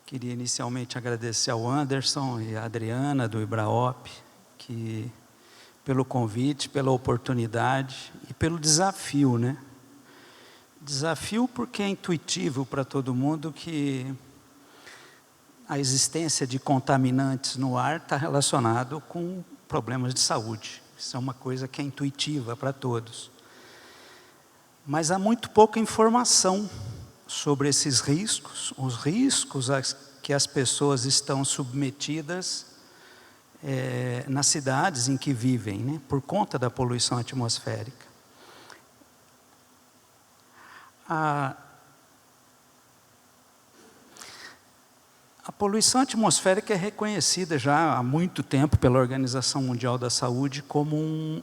Queria inicialmente agradecer ao Anderson e à Adriana do Ibraop, pelo convite, pela oportunidade e pelo desafio, né? Desafio porque é intuitivo para todo mundo que a existência de contaminantes no ar está relacionado com problemas de saúde. Isso é uma coisa que é intuitiva para todos. Mas há muito pouca informação sobre esses riscos, os riscos a que as pessoas estão submetidas nas cidades em que vivem, né, por conta da poluição atmosférica. A poluição atmosférica é reconhecida já há muito tempo pela Organização Mundial da Saúde como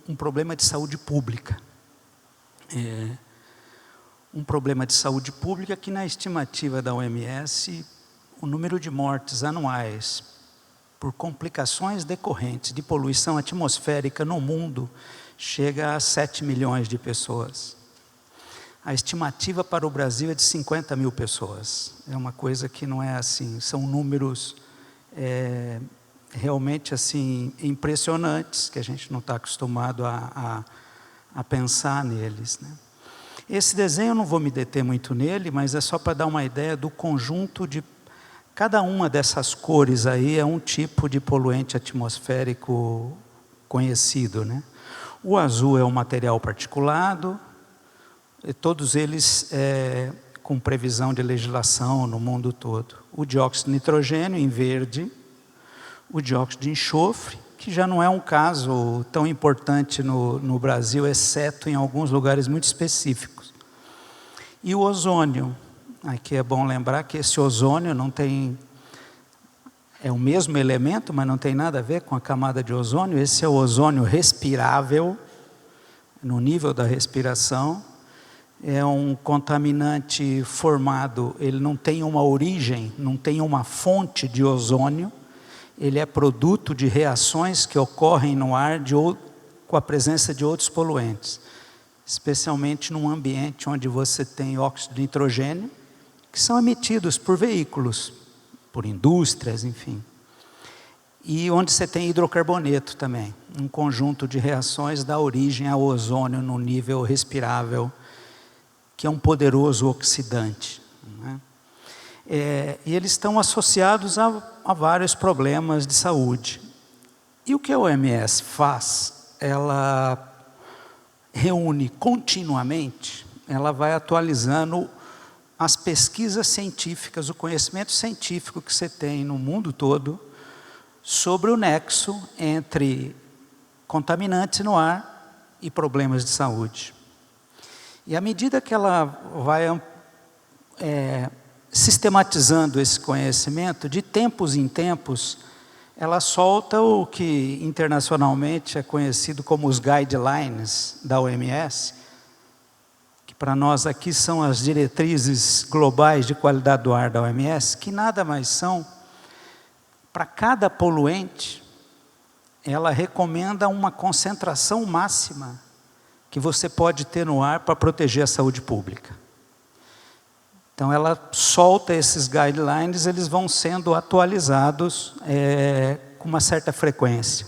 um problema de saúde pública. Um problema de saúde pública que, na estimativa da OMS, o número de mortes anuais por complicações decorrentes de poluição atmosférica no mundo chega a 7 milhões de pessoas. A estimativa para o Brasil é de 50 mil pessoas. É uma coisa que não é assim, são números realmente assim, impressionantes, que a gente não está acostumado a pensar neles, né? Esse desenho eu não vou me deter muito nele, mas é só para dar uma ideia do conjunto de... Cada uma dessas cores aí é um tipo de poluente atmosférico conhecido, né? O azul é um material particulado, e todos eles com previsão de legislação no mundo todo. O dióxido de nitrogênio em verde, o dióxido de enxofre, que já não é um caso tão importante no Brasil, exceto em alguns lugares muito específicos. E o ozônio, aqui é bom lembrar que esse ozônio não tem... É o mesmo elemento, mas não tem nada a ver com a camada de ozônio. Esse é o ozônio respirável, no nível da respiração. É um contaminante formado, ele não tem uma origem, não tem uma fonte de ozônio. Ele é produto de reações que ocorrem no ar com a presença de outros poluentes, especialmente num ambiente onde você tem óxido de nitrogênio, que são emitidos por veículos, por indústrias, enfim. E onde você tem hidrocarboneto também. Um conjunto de reações dá origem ao ozônio no nível respirável, que é um poderoso oxidante, né? E eles estão associados a vários problemas de saúde. E o que a OMS faz? Ela reúne continuamente, ela vai atualizando as pesquisas científicas, o conhecimento científico que você tem no mundo todo sobre o nexo entre contaminantes no ar e problemas de saúde. E à medida que ela vai sistematizando esse conhecimento, de tempos em tempos, ela solta o que internacionalmente é conhecido como os guidelines da OMS, que para nós aqui são as diretrizes globais de qualidade do ar da OMS, que nada mais são, para cada poluente, ela recomenda uma concentração máxima que você pode ter no ar para proteger a saúde pública. Então ela solta esses guidelines, eles vão sendo atualizados com uma certa frequência.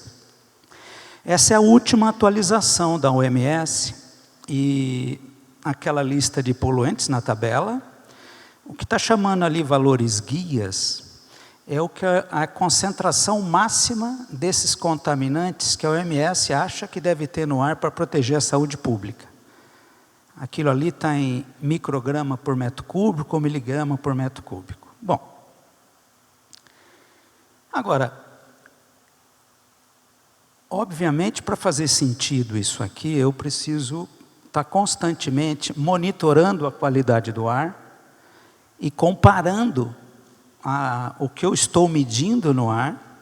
Essa é a última atualização da OMS e aquela lista de poluentes na tabela. O que está chamando ali valores guias é o que a concentração máxima desses contaminantes que a OMS acha que deve ter no ar para proteger a saúde pública. Aquilo ali está em micrograma por metro cúbico ou miligrama por metro cúbico. Bom, agora, obviamente, para fazer sentido isso aqui, eu preciso estar constantemente monitorando a qualidade do ar e comparando o que eu estou medindo no ar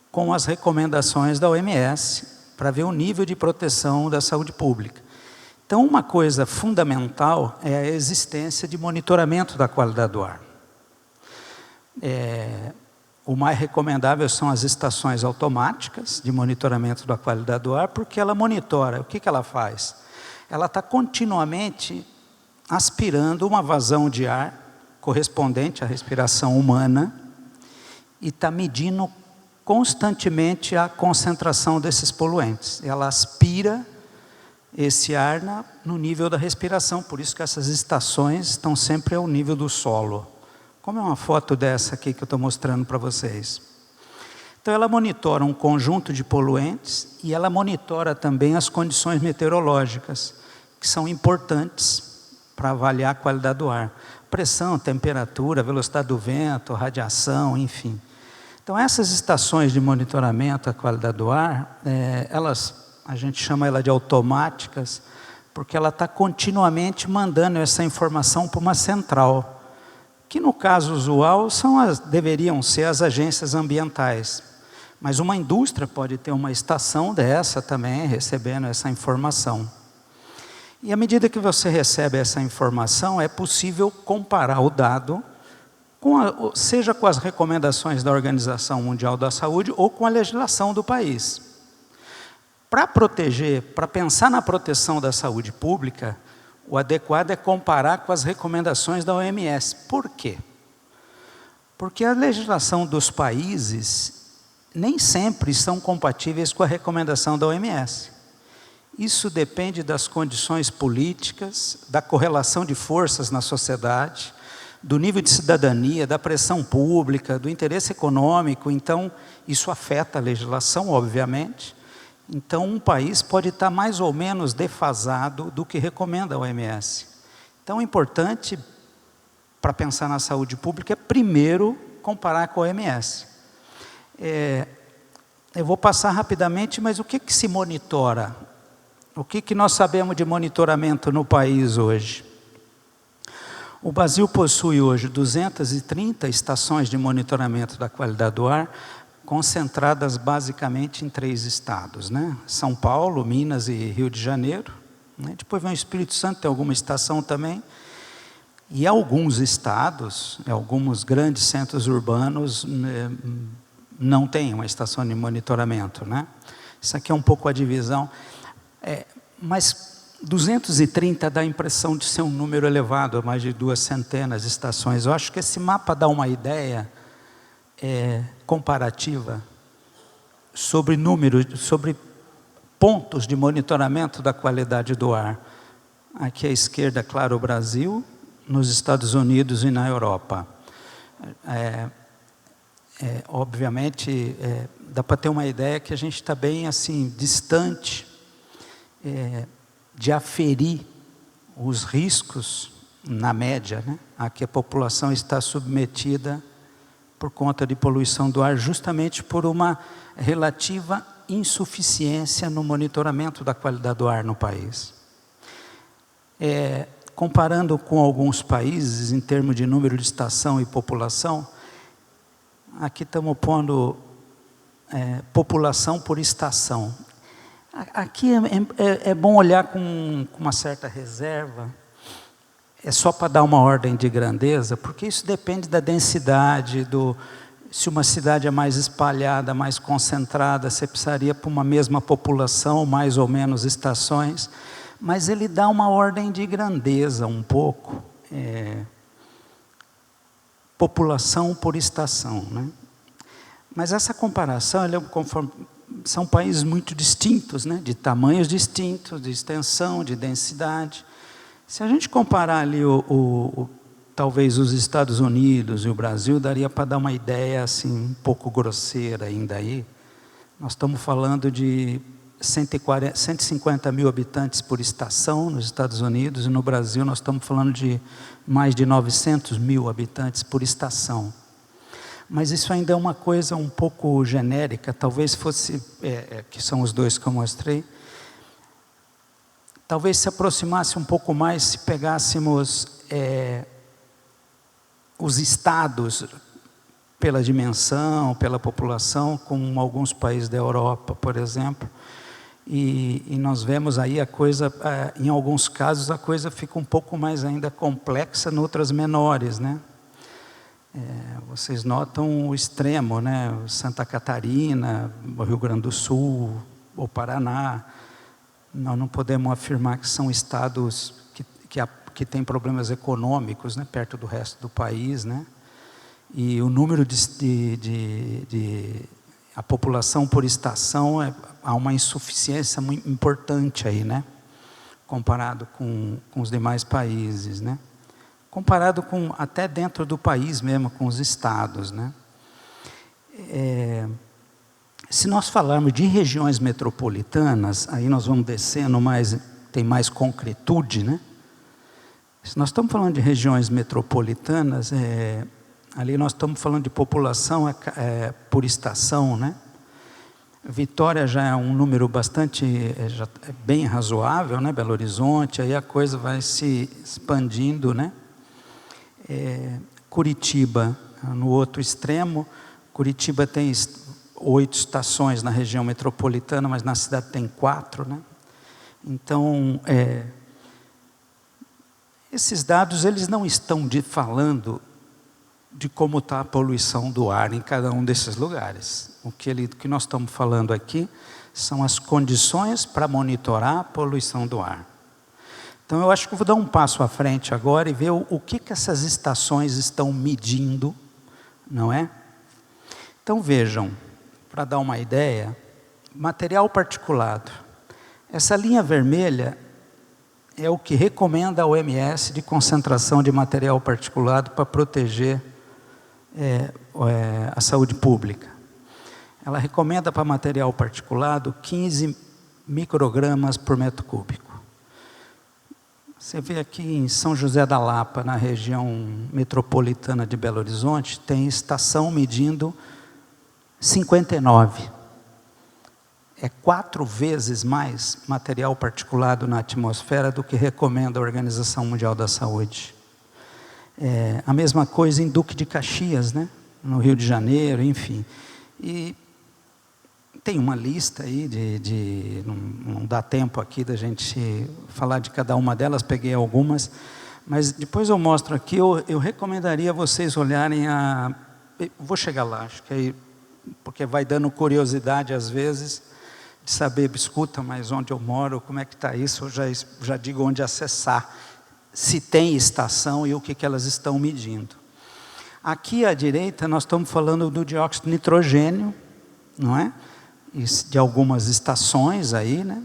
com as recomendações da OMS para ver o nível de proteção da saúde pública. Então, uma coisa fundamental é a existência de monitoramento da qualidade do ar. O mais recomendável são as estações automáticas de monitoramento da qualidade do ar, porque ela monitora. O que ela faz? Ela está continuamente aspirando uma vazão de ar correspondente à respiração humana, e está medindo constantemente a concentração desses poluentes. Ela aspira esse ar no nível da respiração, por isso que essas estações estão sempre ao nível do solo. Como é uma foto dessa aqui que eu estou mostrando para vocês. Então ela monitora um conjunto de poluentes e ela monitora também as condições meteorológicas, que são importantes para avaliar a qualidade do ar. Pressão, temperatura, velocidade do vento, radiação, enfim. Então essas estações de monitoramento da qualidade do ar, a gente chama ela de automáticas, porque ela está continuamente mandando essa informação para uma central, que no caso usual deveriam ser as agências ambientais. Mas uma indústria pode ter uma estação dessa também, recebendo essa informação. E à medida que você recebe essa informação, é possível comparar o dado, seja com as recomendações da Organização Mundial da Saúde ou com a legislação do país. Para proteger, para pensar na proteção da saúde pública, o adequado é comparar com as recomendações da OMS. Por quê? Porque a legislação dos países nem sempre são compatíveis com a recomendação da OMS. Isso depende das condições políticas, da correlação de forças na sociedade, do nível de cidadania, da pressão pública, do interesse econômico. Então, isso afeta a legislação, obviamente. Então, um país pode estar mais ou menos defasado do que recomenda a OMS. Então, é importante, para pensar na saúde pública, é primeiro comparar com a OMS. Eu vou passar rapidamente, mas o que se monitora? O que nós sabemos de monitoramento no país hoje? O Brasil possui hoje 230 estações de monitoramento da qualidade do ar, concentradas basicamente em 3 estados, né? São Paulo, Minas e Rio de Janeiro. Né? Depois vem o Espírito Santo, tem alguma estação também. E alguns estados, alguns grandes centros urbanos, não tem uma estação de monitoramento, né? Isso aqui é um pouco a divisão. Mas 230 dá a impressão de ser um número elevado, mais de 200 estações. Eu acho que esse mapa dá uma ideia comparativa sobre números, sobre pontos de monitoramento da qualidade do ar. Aqui à esquerda, claro, o Brasil, nos Estados Unidos e na Europa. Obviamente, dá para ter uma ideia que a gente está bem assim, distante de aferir os riscos, na média, né, a que a população está submetida por conta de poluição do ar, justamente por uma relativa insuficiência no monitoramento da qualidade do ar no país. Comparando com alguns países, em termos de número de estação e população, aqui estamos pondo população por estação. Aqui é bom olhar com uma certa reserva, só para dar uma ordem de grandeza, porque isso depende da densidade, se uma cidade é mais espalhada, mais concentrada, você precisaria para uma mesma população, mais ou menos estações, mas ele dá uma ordem de grandeza um pouco, população por estação, né? Mas essa comparação, são países muito distintos, né? De tamanhos distintos, de extensão, de densidade. Se a gente comparar ali talvez os Estados Unidos e o Brasil, daria para dar uma ideia assim, um pouco grosseira ainda aí. Nós estamos falando de 150 mil habitantes por estação nos Estados Unidos, e no Brasil nós estamos falando de mais de 900 mil habitantes por estação. Mas isso ainda é uma coisa um pouco genérica, talvez fosse, que são os dois que eu mostrei, talvez se aproximasse um pouco mais se pegássemos os estados pela dimensão, pela população, como alguns países da Europa, por exemplo, e nós vemos aí a coisa, em alguns casos a coisa fica um pouco mais ainda complexa, em outras menores, né? Vocês notam o extremo, né? Santa Catarina, o Rio Grande do Sul, o Paraná. Nós não podemos afirmar que são estados que têm problemas econômicos, né? Perto do resto do país, né? E o número a população por estação, há uma insuficiência muito importante aí, né? Comparado com os demais países, né? Comparado com, até dentro do país mesmo, com os estados, né? Se nós falarmos de regiões metropolitanas, aí nós vamos descendo mais, tem mais concretude, né? Se nós estamos falando de regiões metropolitanas, ali nós estamos falando de população por estação, né? Vitória já é um número bastante, já é bem razoável, né? Belo Horizonte, aí a coisa vai se expandindo, né? Curitiba, no outro extremo, Curitiba tem 8 estações na região metropolitana, mas na cidade tem 4, né? Então, esses dados, eles não estão falando de como está a poluição do ar em cada um desses lugares. O que nós estamos falando aqui são as condições para monitorar a poluição do ar. Então, eu acho que eu vou dar um passo à frente agora e ver o que essas estações estão medindo, não é? Então, vejam, para dar uma ideia, material particulado. Essa linha vermelha é o que recomenda a OMS de concentração de material particulado para proteger a saúde pública. Ela recomenda para material particulado 15 microgramas por metro cúbico. Você vê aqui em São José da Lapa, na região metropolitana de Belo Horizonte, tem estação medindo 59. É 4 vezes mais material particulado na atmosfera do que recomenda a Organização Mundial da Saúde. A mesma coisa em Duque de Caxias, né? No Rio de Janeiro, enfim. E tem uma lista aí não dá tempo aqui da gente falar de cada uma delas, peguei algumas, mas depois eu mostro aqui, eu recomendaria vocês olharem vou chegar lá, acho que aí, porque vai dando curiosidade às vezes, de saber, escuta, mas onde eu moro, como é que está isso, eu já digo onde acessar, se tem estação e o que elas estão medindo. Aqui à direita nós estamos falando do dióxido de nitrogênio, não é? De algumas estações aí, né?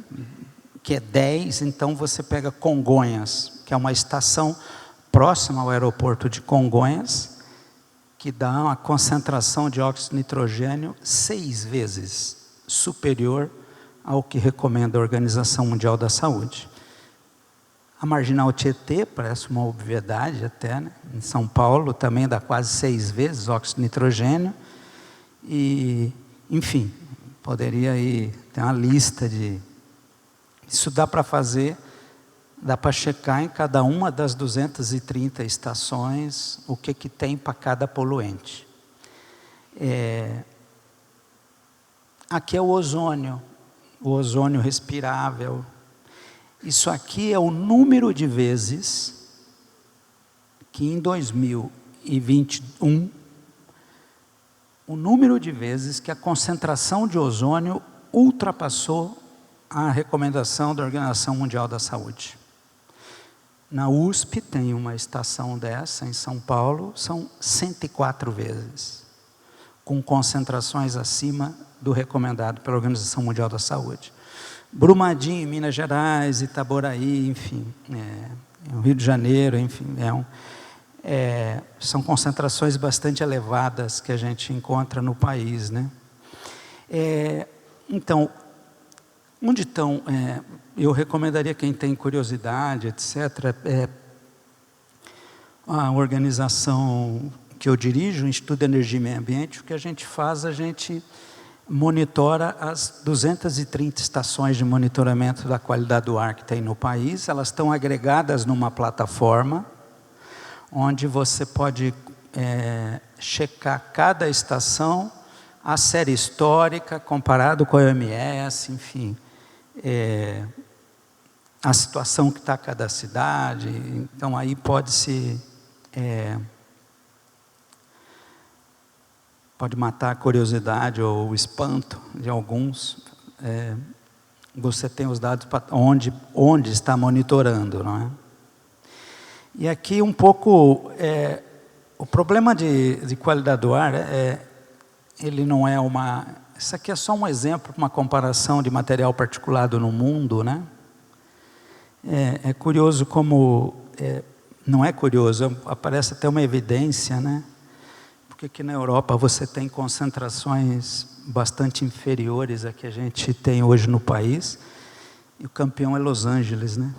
Que é 10, então você pega Congonhas, que é uma estação próxima ao aeroporto de Congonhas, que dá uma concentração de dióxido de nitrogênio 6 vezes superior ao que recomenda a Organização Mundial da Saúde. A Marginal Tietê, parece uma obviedade até, né? Em São Paulo também dá quase 6 vezes óxido de nitrogênio. E, enfim, poderia ir, tem uma lista de... Isso dá para fazer, dá para checar em cada uma das 230 estações o que tem para cada poluente. Aqui é o ozônio respirável. Isso aqui é o número de vezes que em 2021, o número de vezes que a concentração de ozônio ultrapassou a recomendação da Organização Mundial da Saúde. Na USP tem uma estação dessa, em São Paulo, são 104 vezes, com concentrações acima do recomendado pela Organização Mundial da Saúde. Brumadinho, em Minas Gerais, Itaboraí, enfim, no Rio de Janeiro, enfim, são concentrações bastante elevadas que a gente encontra no país, né? Então, onde estão, eu recomendaria quem tem curiosidade, etc., a organização que eu dirijo, o Instituto de Energia e Meio Ambiente, o que a gente faz, a gente monitora as 230 estações de monitoramento da qualidade do ar que tem no país. Elas estão agregadas numa plataforma, onde você pode checar cada estação, a série histórica, comparado com a OMS, enfim, a situação que está cada cidade. Então, aí pode-se... pode matar a curiosidade ou o espanto de alguns. Você tem os dados para onde está monitorando, não é? E aqui um pouco O problema de qualidade do ar ele não é uma... Isso aqui é só um exemplo, uma comparação de material particulado no mundo, né? É curioso como... não é curioso, aparece até uma evidência, né? Porque aqui na Europa você tem concentrações bastante inferiores a que a gente tem hoje no país, e o campeão é Los Angeles, né?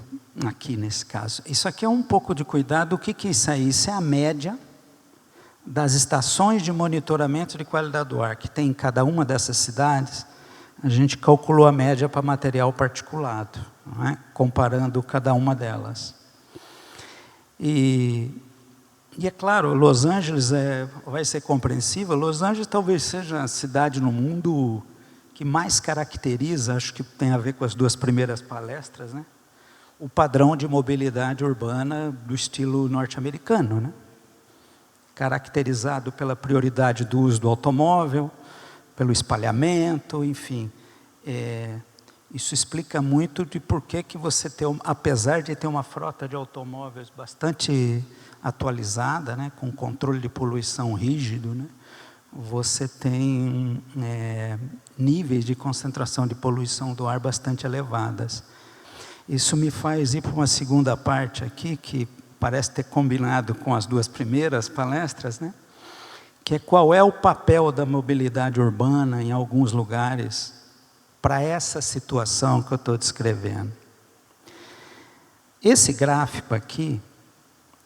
Aqui nesse caso. Isso aqui é um pouco de cuidado. O que é isso aí? Isso é a média das estações de monitoramento de qualidade do ar que tem em cada uma dessas cidades. A gente calculou a média para material particulado, não é? Comparando cada uma delas. E é claro, Los Angeles vai ser compreensível. Los Angeles talvez seja a cidade no mundo que mais caracteriza, acho que tem a ver com as duas primeiras palestras, né? O padrão de mobilidade urbana do estilo norte-americano, né? Caracterizado pela prioridade do uso do automóvel, pelo espalhamento, enfim. Isso explica muito de por que você tem, apesar de ter uma frota de automóveis bastante atualizada, né, com controle de poluição rígido, né, você tem níveis de concentração de poluição do ar bastante elevadas. Isso me faz ir para uma segunda parte aqui, que parece ter combinado com as duas primeiras palestras, né, que é qual é o papel da mobilidade urbana em alguns lugares para essa situação que eu estou descrevendo. Esse gráfico aqui,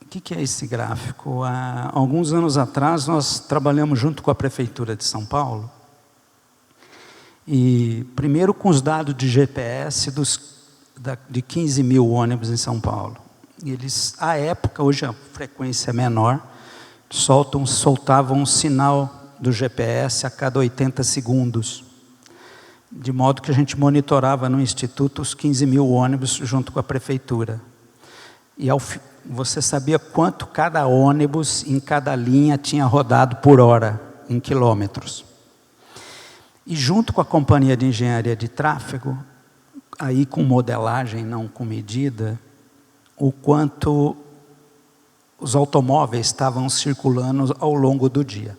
o que é esse gráfico? Há alguns anos atrás, nós trabalhamos junto com a Prefeitura de São Paulo, e primeiro com os dados de GPS de 15 mil ônibus em São Paulo. Eles, à época, hoje a frequência é menor, soltavam um sinal do GPS a cada 80 segundos. De modo que a gente monitorava no Instituto os 15 mil ônibus junto com a Prefeitura. E você sabia quanto cada ônibus em cada linha tinha rodado por hora, em quilômetros. E junto com a Companhia de Engenharia de Tráfego, aí com modelagem, não com medida, o quanto os automóveis estavam circulando ao longo do dia.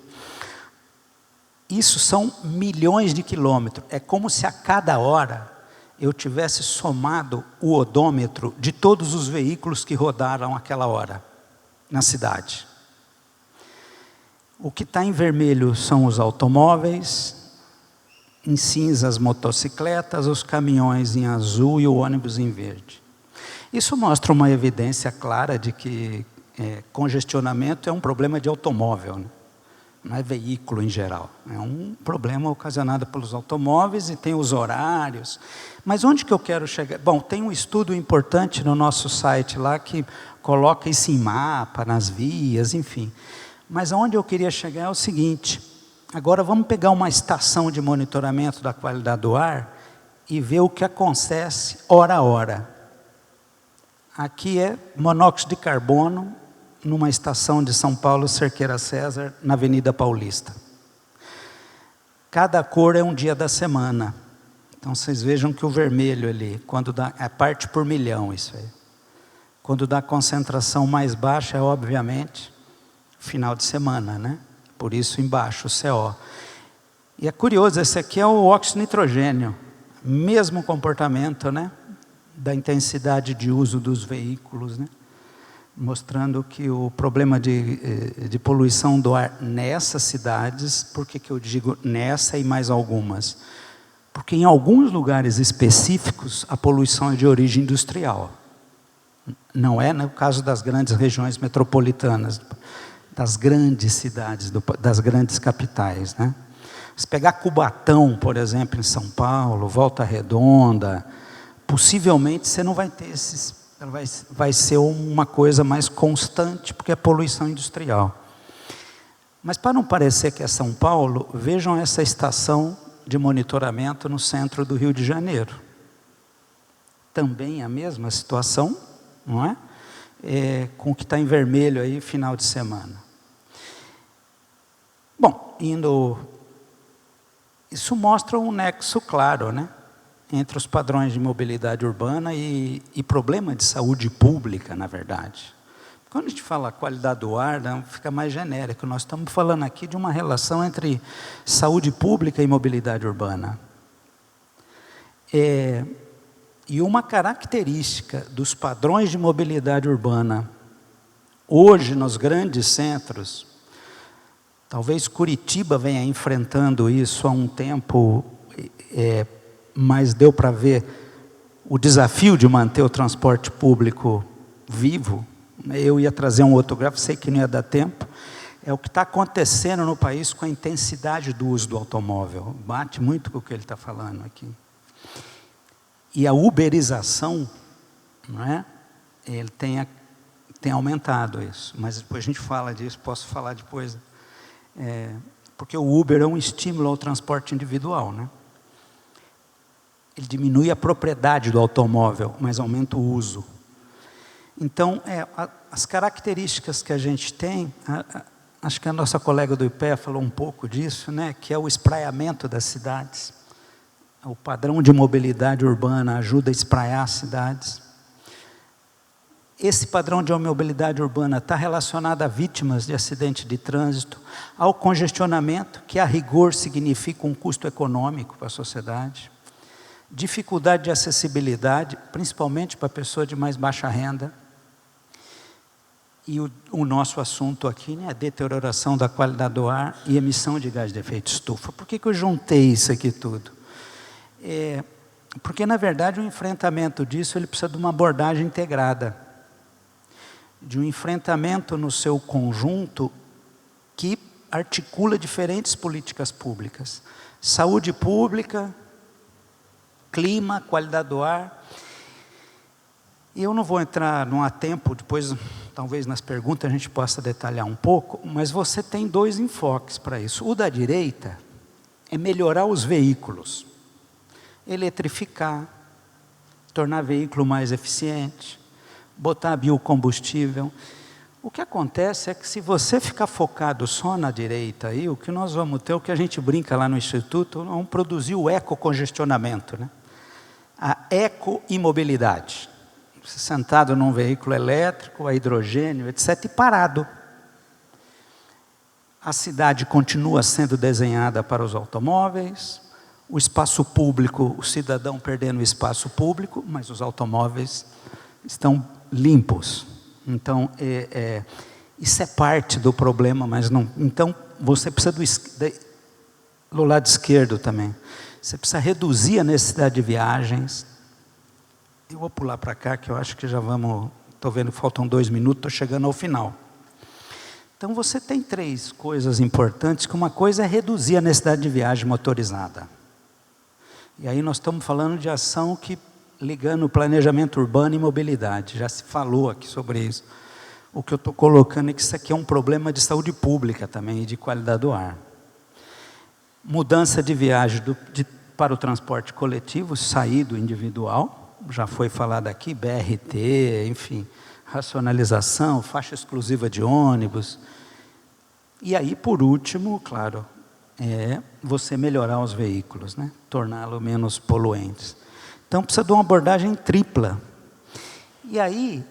Isso são milhões de quilômetros. É como se a cada hora eu tivesse somado o odômetro de todos os veículos que rodaram aquela hora na cidade. O que está em vermelho são os automóveis, em cinza as motocicletas, os caminhões em azul e o ônibus em verde. Isso mostra uma evidência clara de que congestionamento é um problema de automóvel, né? Não é veículo em geral, é um problema ocasionado pelos automóveis e tem os horários. Mas onde que eu quero chegar? Bom, tem um estudo importante no nosso site lá que coloca isso em mapa, nas vias, enfim. Mas onde eu queria chegar é o seguinte: agora vamos pegar uma estação de monitoramento da qualidade do ar e ver o que acontece hora a hora. Aqui é monóxido de carbono, numa estação de São Paulo, Cerqueira César, na Avenida Paulista. Cada cor é um dia da semana. Então vocês vejam que o vermelho ali, quando dá, é parte por milhão isso aí. Quando dá concentração mais baixa, é obviamente final de semana, né? Por isso embaixo o CO. E é curioso, esse aqui é o óxido de nitrogênio, mesmo comportamento, né? Da intensidade de uso dos veículos, né? Mostrando que o problema de poluição do ar nessas cidades, por que eu digo nessa e mais algumas? Porque em alguns lugares específicos a poluição é de origem industrial. Não é no caso das grandes regiões metropolitanas, das grandes cidades, das grandes capitais, né? Se pegar Cubatão, por exemplo, em São Paulo, Volta Redonda, possivelmente você não vai ter esses... Vai ser uma coisa mais constante, porque é poluição industrial. Mas para não parecer que é São Paulo, vejam essa estação de monitoramento no centro do Rio de Janeiro. Também a mesma situação, não é? Com o que está em vermelho aí, final de semana. Bom, isso mostra um nexo claro, né? Entre os padrões de mobilidade urbana e problema de saúde pública, na verdade. Quando a gente fala qualidade do ar, né, fica mais genérico. Nós estamos falando aqui de uma relação entre saúde pública e mobilidade urbana. E uma característica dos padrões de mobilidade urbana, hoje nos grandes centros, talvez Curitiba venha enfrentando isso há um tempo, mas deu para ver o desafio de manter o transporte público vivo. Eu ia trazer um outro gráfico, sei que não ia dar tempo. É o que está acontecendo no país com a intensidade do uso do automóvel. Bate muito com o que ele está falando aqui. E a uberização, não é? Ele tem aumentado isso. Mas depois a gente fala disso, posso falar depois. Porque o Uber é um estímulo ao transporte individual, né? Ele diminui a propriedade do automóvel, mas aumenta o uso. Então, as características que a gente tem, acho que a nossa colega do IPEA falou um pouco disso, né, que é o espraiamento das cidades. O padrão de mobilidade urbana ajuda a espraiar as cidades. Esse padrão de mobilidade urbana está relacionado a vítimas de acidente de trânsito, ao congestionamento, que a rigor significa um custo econômico para a sociedade, dificuldade de acessibilidade, principalmente para a pessoa de mais baixa renda. E o nosso assunto aqui, né, é a deterioração da qualidade do ar e emissão de gás de efeito estufa. Por que eu juntei isso aqui tudo? Porque, na verdade, o enfrentamento disso ele precisa de uma abordagem integrada, de um enfrentamento no seu conjunto que articula diferentes políticas públicas. Saúde pública, clima, qualidade do ar. E eu não vou entrar, não há tempo, depois talvez nas perguntas a gente possa detalhar um pouco, mas você tem dois enfoques para isso. O da direita é melhorar os veículos, eletrificar, tornar veículo mais eficiente, botar biocombustível. O que acontece é que se você ficar focado só na direita, aí, o que nós vamos ter, o que a gente brinca lá no Instituto, vamos produzir o ecocongestionamento, né? A ecoimobilidade. Você sentado num veículo elétrico, a hidrogênio, etc., e parado. A cidade continua sendo desenhada para os automóveis, o espaço público, o cidadão perdendo o espaço público, mas os automóveis estão limpos. Então, isso é parte do problema, mas não... Então, você precisa do lado esquerdo também. Você precisa reduzir a necessidade de viagens. Eu vou pular para cá, que eu acho que já vamos... Estou vendo que faltam 2 minutos, estou chegando ao final. Então, você tem 3 coisas importantes, que uma coisa é reduzir a necessidade de viagem motorizada. E aí nós estamos falando de ação que ligando planejamento urbano e mobilidade. Já se falou aqui sobre isso. O que eu estou colocando é que isso aqui é um problema de saúde pública também e de qualidade do ar. Mudança de viagem para o transporte coletivo, sair do individual. Já foi falado aqui, BRT, enfim, racionalização, faixa exclusiva de ônibus. E aí, por último, claro, você melhorar os veículos, né? Torná-los menos poluentes. Então, precisa de uma abordagem tripla. E aí,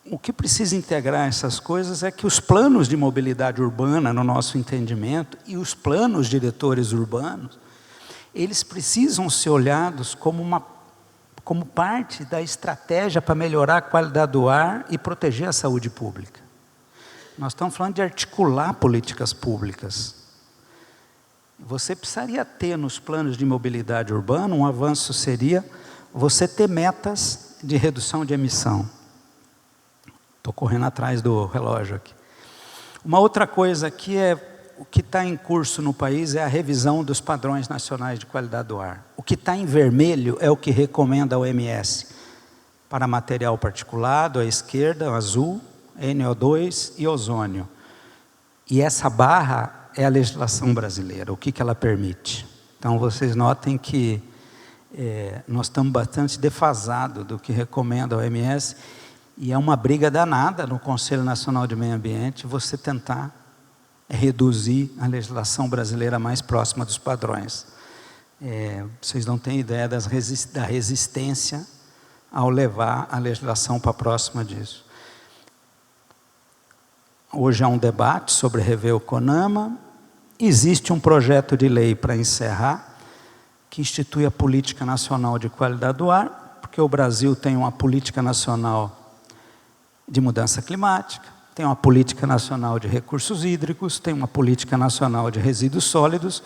o que precisa integrar essas coisas é que os planos de mobilidade urbana, no nosso entendimento, e os planos diretores urbanos, eles precisam ser olhados como parte da estratégia para melhorar a qualidade do ar e proteger a saúde pública. Nós estamos falando de articular políticas públicas. Você precisaria ter nos planos de mobilidade urbana, um avanço seria você ter metas de redução de emissão. Estou correndo atrás do relógio aqui. Uma outra coisa aqui o que está em curso no país é a revisão dos padrões nacionais de qualidade do ar. O que está em vermelho é o que recomenda a OMS para material particulado, à esquerda, azul, NO2 e ozônio. E essa barra é a legislação brasileira, o que ela permite. Então, vocês notem que nós estamos bastante defasados do que recomenda a OMS, e é uma briga danada no Conselho Nacional de Meio Ambiente você tentar reduzir a legislação brasileira mais próxima dos padrões. Vocês não têm ideia da resistência ao levar a legislação para próxima disso. Hoje há um debate sobre rever o CONAMA. Existe um projeto de lei para encerrar, que institui a Política Nacional de Qualidade do Ar, porque o Brasil tem uma Política Nacional de Mudança Climática, tem uma Política Nacional de Recursos Hídricos, tem uma Política Nacional de Resíduos Sólidos,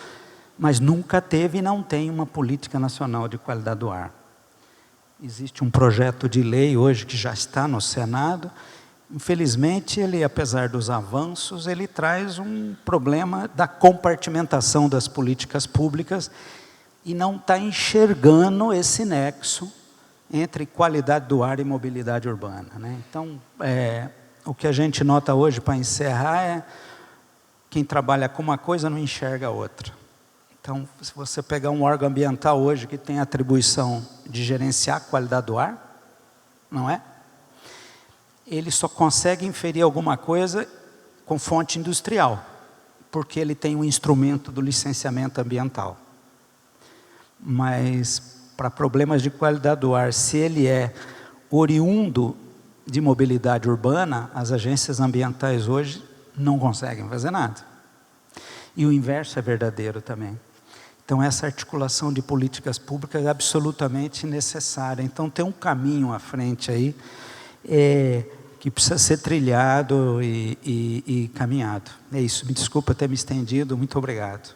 mas nunca teve e não tem uma Política Nacional de Qualidade do Ar. Existe um projeto de lei hoje que já está no Senado. Infelizmente, ele, apesar dos avanços, ele traz um problema da compartimentação das políticas públicas e não está enxergando esse nexo entre qualidade do ar e mobilidade urbana, né? Então, o que a gente nota hoje, para encerrar, é quem trabalha com uma coisa não enxerga a outra. Então, se você pegar um órgão ambiental hoje que tem a atribuição de gerenciar a qualidade do ar, não é? Ele só consegue inferir alguma coisa com fonte industrial, porque ele tem um instrumento do licenciamento ambiental. Mas, para problemas de qualidade do ar, se ele é oriundo de mobilidade urbana, as agências ambientais hoje não conseguem fazer nada. E o inverso é verdadeiro também. Então, essa articulação de políticas públicas é absolutamente necessária. Então, tem um caminho à frente aí, que precisa ser trilhado e caminhado. É isso, me desculpa ter me estendido, muito obrigado.